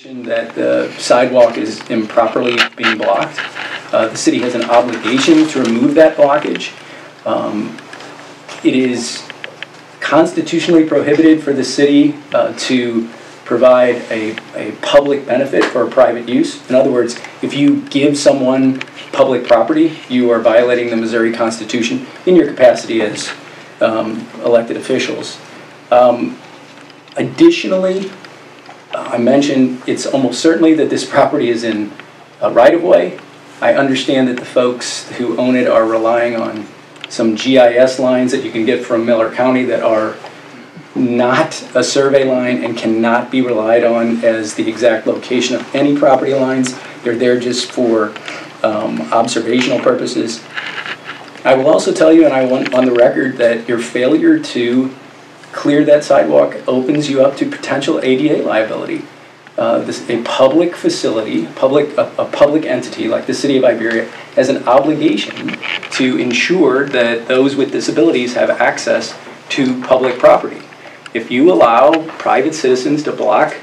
That the sidewalk is improperly being blocked. The city has an obligation to remove that blockage. It is constitutionally prohibited for the city to provide a public benefit for private use. In other words, if you give someone public property, you are violating the Missouri Constitution in your capacity as elected officials. Additionally, I mentioned it's almost certainly that this property is in a right-of-way. I understand that the folks who own it are relying on some GIS lines that you can get from Miller County that are not a survey line and cannot be relied on as the exact location of any property lines. They're there just for observational purposes. I will also tell you, and I want on the record, that your failure to clear that sidewalk opens you up to potential ADA liability. A public facility, a public entity like the city of Iberia has an obligation to ensure that those with disabilities have access to public property. If you allow private citizens to block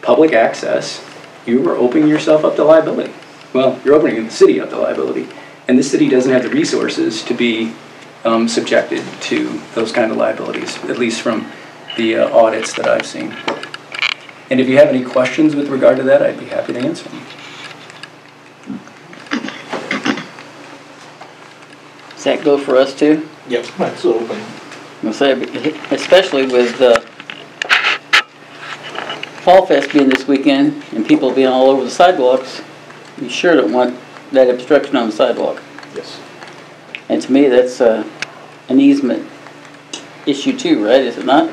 public access, you are opening yourself up to liability. Well, you're opening the city up to liability, and the city doesn't have the resources to be subjected to those kind of liabilities, at least from the audits that I've seen. And if you have any questions with regard to that, I'd be happy to answer them. Does that go for us too? Yep, that's open. I'll say, especially with Fall Fest being this weekend and people being all over the sidewalks, you sure don't want that obstruction on the sidewalk. Yes. And to me, that's an easement issue too, right? Is it not?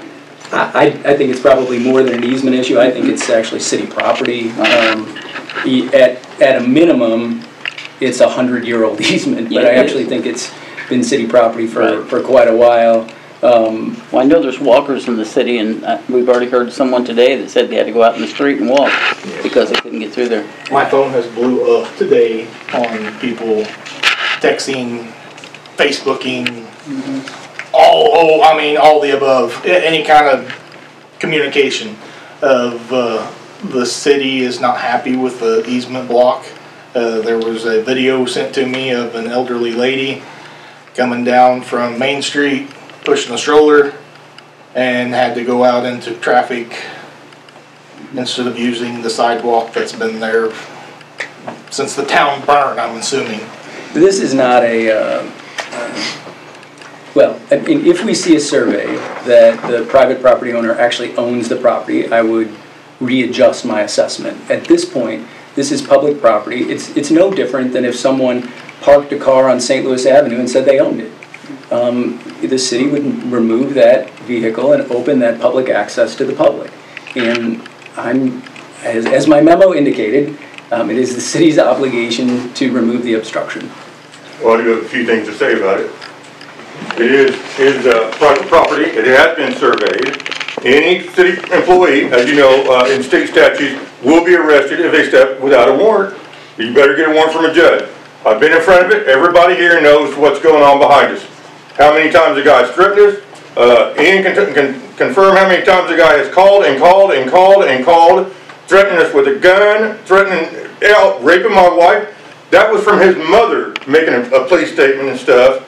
I think it's probably more than an easement issue. I think it's actually city property. At a minimum, it's a 100-year-old easement, but I actually think it's been city property for quite a while. Well, I know there's walkers in the city, and we've already heard someone today that said they had to go out in the street and walk because they couldn't get through there. My phone has blew up today on people texting, Facebooking, all the above. Any kind of communication of the city is not happy with the easement block. There was a video sent to me of an elderly lady coming down from Main Street, pushing a stroller, and had to go out into traffic instead of using the sidewalk that's been there since the town burned, I'm assuming. This is not a, well, I mean, if we see a survey that the private property owner actually owns the property, I would readjust my assessment. At this point, this is public property. It's no different than if someone parked a car on St. Louis Avenue and said they owned it. The city would remove that vehicle and open that public access to the public. And as my memo indicated, it is the city's obligation to remove the obstruction. Well, I do have a few things to say about it. It is private property. It has been surveyed. Any city employee, as you know, in state statutes, will be arrested if they step without a warrant. You better get a warrant from a judge. I've been in front of it. Everybody here knows what's going on behind us. How many times the guy's threatened us. Ian can confirm how many times the guy has called and called and called and called, threatening us with a gun, raping my wife. That was from his mother making a police statement and stuff.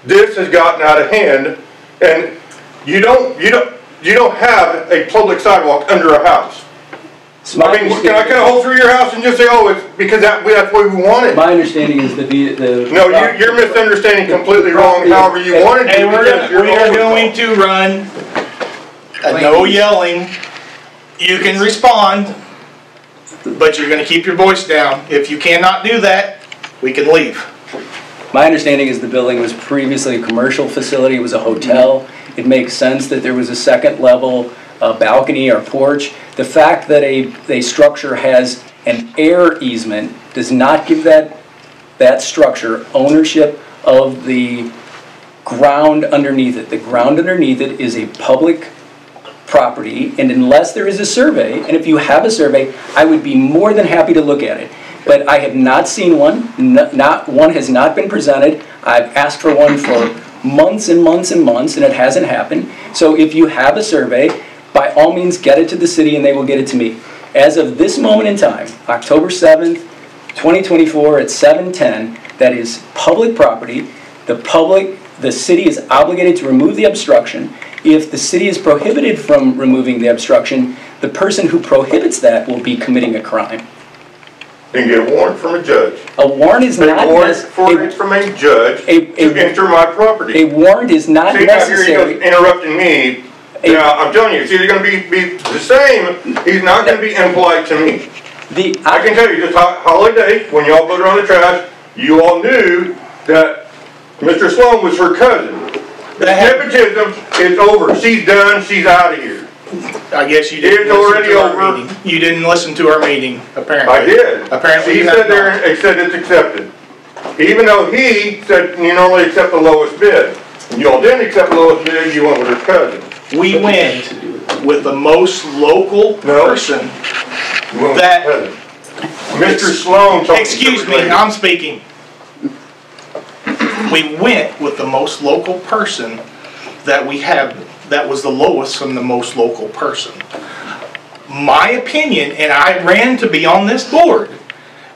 This has gotten out of hand, and you don't have a public sidewalk under a house. I mean, can I kind of hold through your house and just say, oh, it's because that's what we wanted? My understanding is No, you're misunderstanding completely wrong. However you wanted to. And we are going to run a no yelling. You can respond, but you're going to keep your voice down. If you cannot do that, we can leave. My understanding is the building was previously a commercial facility. It was a hotel. It makes sense that there was a second level balcony or porch. The fact that a structure has an air easement does not give that structure ownership of the ground underneath it. The ground underneath it is a public property, and unless there is a survey, and if you have a survey, I would be more than happy to look at it. But I have not seen one. Not one has not been presented. I've asked for one for months and months and months, and it hasn't happened. So if you have a survey, by all means get it to the city and they will get it to me. as of this moment in time, October 7th, 2024 at 7:10, that is public property. The city is obligated to remove the obstruction. If the city is prohibited from removing the obstruction, the person who prohibits that will be committing a crime. And get a warrant from a judge. A warrant is not necessary. From a judge to enter my property. A warrant is not necessary. See, now here he goes interrupting me. Now, I'm telling you, it's either going to be the same, he's not going to be impolite to me. I can tell you, this holiday, when y'all put her on the trash, you all knew that Mr. Sloan was her cousin. The nepotism is over. She's done. She's out of here. I guess you didn't. It's already over. You didn't listen to our meeting, apparently. I did. Apparently, he said there. He said it's accepted. Even though he said you normally accept the lowest bid. You all didn't accept the lowest bid. You went with her cousin. We went with the most local person that. Mr. Sloan. Excuse me. I'm speaking. We went with the most local person that we have, that was the lowest from the most local person. My opinion, and I ran to be on this board,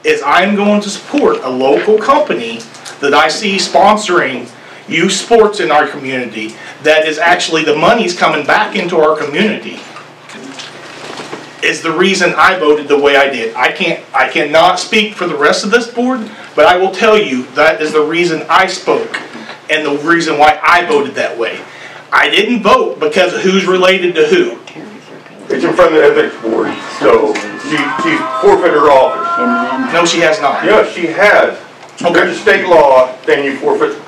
is I'm going to support a local company that I see sponsoring youth sports in our community, that is actually the money's coming back into our community, is the reason I voted the way I did. I cannot speak for the rest of this board, but I will tell you that is the reason I spoke and the reason why I voted that way. I didn't vote because of who's related to who. It's in front of the ethics board, so she's forfeited her office. No, she has not. Yes, she has. Okay. There's a state law saying you forfeit.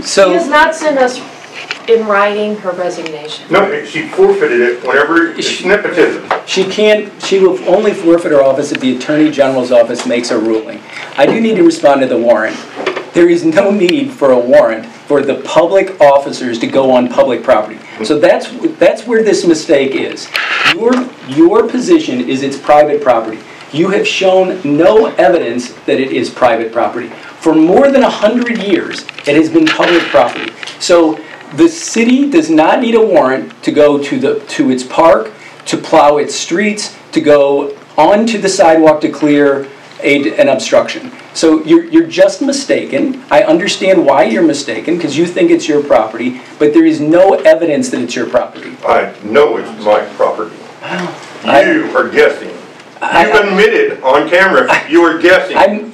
So she has not sent us in writing her resignation. No, she forfeited it whenever it's nepotism. She will only forfeit her office if the Attorney General's office makes a ruling. I do need to respond to the warrant. There is no need for a warrant for the public officers to go on public property. So that's where this mistake is. Your position is it's private property. You have shown no evidence that it is private property. For more than 100 years, it has been public property. So the city does not need a warrant to go to its park, to plow its streets, to go onto the sidewalk to clear an obstruction. So you're just mistaken. I understand why you're mistaken, because you think it's your property, but there is no evidence that it's your property. I know it's my property. You are guessing. You admitted on camera you were guessing. I'm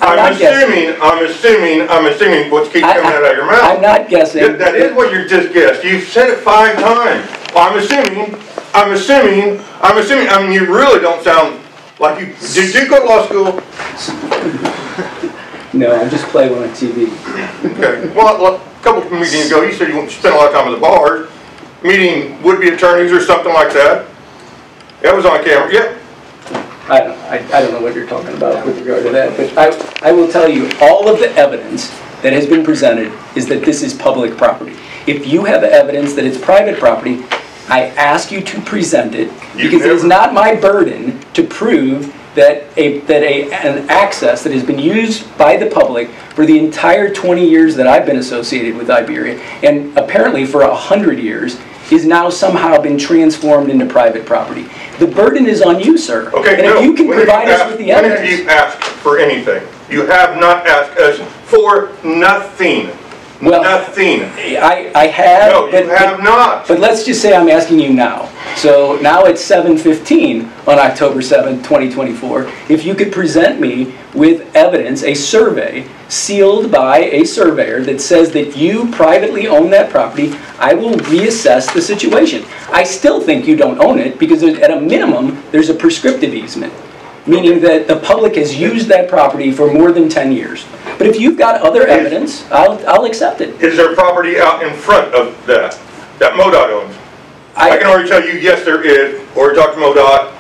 assuming what keeps coming out of your mouth. I'm not guessing. That is what you just guessed. You've said it 5 times. I'm assuming. I mean, you really don't sound like you. Did you go to law school? No, I just play one on TV. Okay. Well, a couple of meetings ago, you said you spent a lot of time at the bar, meeting would-be attorneys or something like that. That was on camera. Yep. I don't know what you're talking about with regard to that, but I will tell you all of the evidence that has been presented is that this is public property. If you have evidence that it's private property, I ask you to present it, because it is not my burden to prove that an access that has been used by the public for the entire 20 years that I've been associated with Iberia, and apparently for 100 years, is now somehow been transformed into private property. The burden is on you, sir. Okay, and if you can provide us with the evidence. When have you asked for anything? You have not asked us for nothing. Well, nothing. I have. No, you have not. But let's just say I'm asking you now. So now it's 7:15 on October 7th, 2024. If you could present me with evidence, a survey sealed by a surveyor that says that you privately own that property, I will reassess the situation. I still think you don't own it, because at a minimum, there's a prescriptive easement, meaning that the public has used that property for more than 10 years. But if you've got other evidence, I'll accept it. Is there property out in front of that MoDOT owns? I can already tell you, yes, there is, or talk to MoDOT.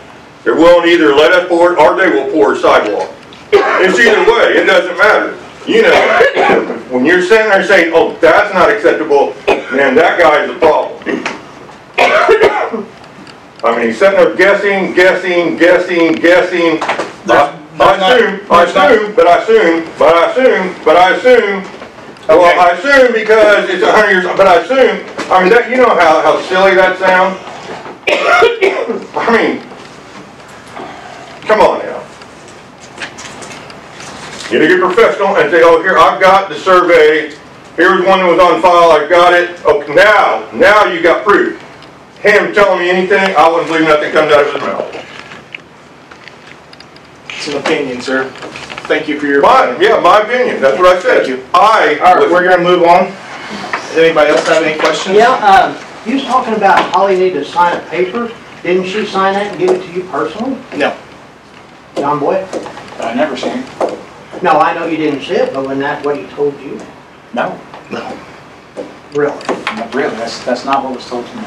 They won't either let us pour it, or they will pour a sidewalk. It's either way, it doesn't matter. You know, when you're sitting there saying, oh, that's not acceptable, man, that guy is a problem. I mean, he's sitting there guessing. I assume. Well, I assume because it's 100 years, but I assume, I mean, that, you know how silly that sounds? I mean, Come on now. You need to get professional and say, oh, here, I've got the survey. Here's one that was on file, I got it. Okay, now you got proof. Him telling me anything, I wouldn't believe nothing comes out of his mouth. It's an opinion, sir. Thank you for your Mine, yeah, my opinion, that's what I said. Thank you. All right, we're gonna move on. Does anybody else have any questions? Yeah, you was talking about Holly needed to sign a paper. Didn't she sign that and give it to you personally? No. John Boy? I never seen. No, I know you didn't see it, but wasn't that what he told you? No, Really? not really. That's not what was told to me.